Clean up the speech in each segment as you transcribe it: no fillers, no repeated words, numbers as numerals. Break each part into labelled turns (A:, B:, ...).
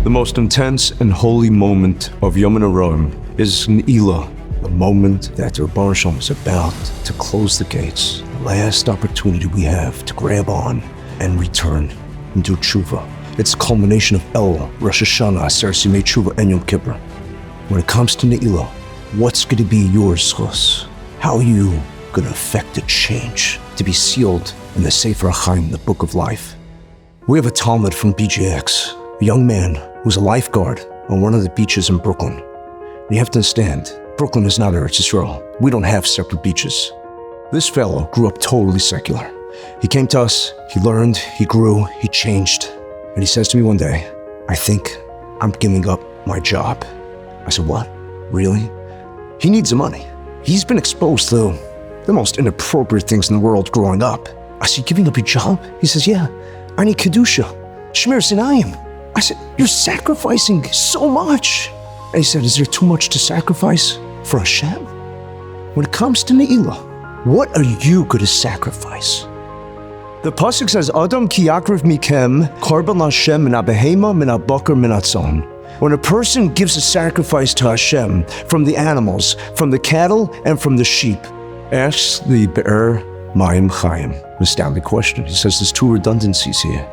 A: The most intense and holy moment of Yom HaRoim is Ne'ilah, the moment that the Rabbi is about to close the gates, the last opportunity we have to grab on and return and do tshuva. It's the culmination of El, Rosh Hashanah, Aseret Yemei Tshuva, and Yom Kippur. When it comes to Ne'ilah, what's going to be yours, Chos? How are you going to affect a change to be sealed in the Sefer HaChaim, the Book of Life? We have a Talmud from BJX, a young man who's a lifeguard on one of the beaches in Brooklyn. You have to understand, Brooklyn is not Eretz Yisrael. We don't have separate beaches. This fellow grew up totally secular. He came to us, he learned, he grew, he changed. And he says to me one day, I think I'm giving up my job. I said, what? Really? He needs the money. He's been exposed to the most inappropriate things in the world growing up. I said, giving up your job? He says, yeah, I need Kedusha, Shmir Sinayim. I said, you're sacrificing so much. And he said, is there too much to sacrifice for Hashem? When it comes to Ne'ilah, what are you going to sacrifice? The pasuk says, Adam ki yakriv mikem korban Hashem min habehema min habakar min hatzon. When a person gives a sacrifice to Hashem from the animals, from the cattle, and from the sheep, asks the Be'er Mayim Chaim an astounding question. He says there's two redundancies here.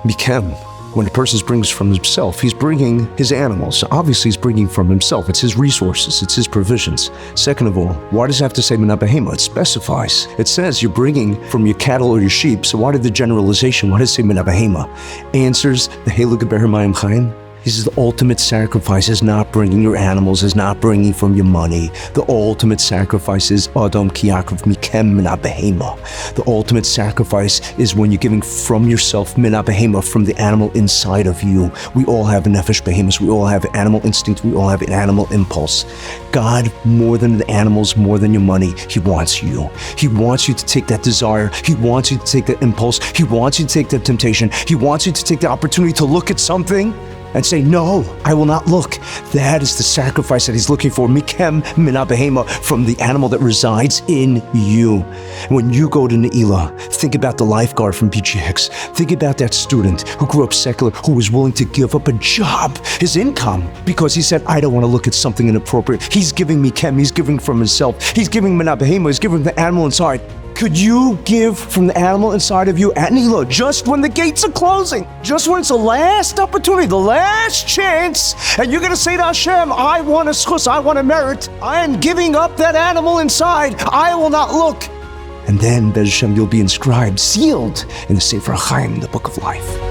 A: Mikem, when a person brings from himself, he's bringing his animals. Obviously, he's bringing from himself. It's his resources. It's his provisions. Second of all, why does it have to say min habehema? It specifies. It says you're bringing from your cattle or your sheep. So why did the generalization? Why does it say min habehema? Answers the Heilige Be'er Mayim Chaim. He says the ultimate sacrifice is not bringing your animals, is not bringing from your money. The ultimate sacrifice is Adam ki yakriv mikem min habehema. The ultimate sacrifice is when you're giving from yourself min habehema, from the animal inside of you. We all have a nefesh behemoth. We all have an animal instinct. We all have an animal impulse. God, more than the animals, more than your money, He wants you. He wants you to take that desire. He wants you to take that impulse. He wants you to take that temptation. He wants you to take the opportunity to look at something and say, no, I will not look. That is the sacrifice that He's looking for. Mikem min habehema, from the animal that resides in you. When you go to Ne'ilah, think about the lifeguard from BGX. Think about that student who grew up secular, who was willing to give up a job, his income, because he said, I don't want to look at something inappropriate. He's giving Mikem, he's giving from himself. He's giving min habehema, he's giving the animal inside. Could you give from the animal inside of you at Ne'ilah, just when the gates are closing, just when it's the last opportunity, the last chance, and you're going to say to Hashem, I want a schus, I want a merit, I am giving up that animal inside, I will not look. And then, Bez Hashem, you'll be inscribed, sealed in the Sefer HaChaim, the Book of Life.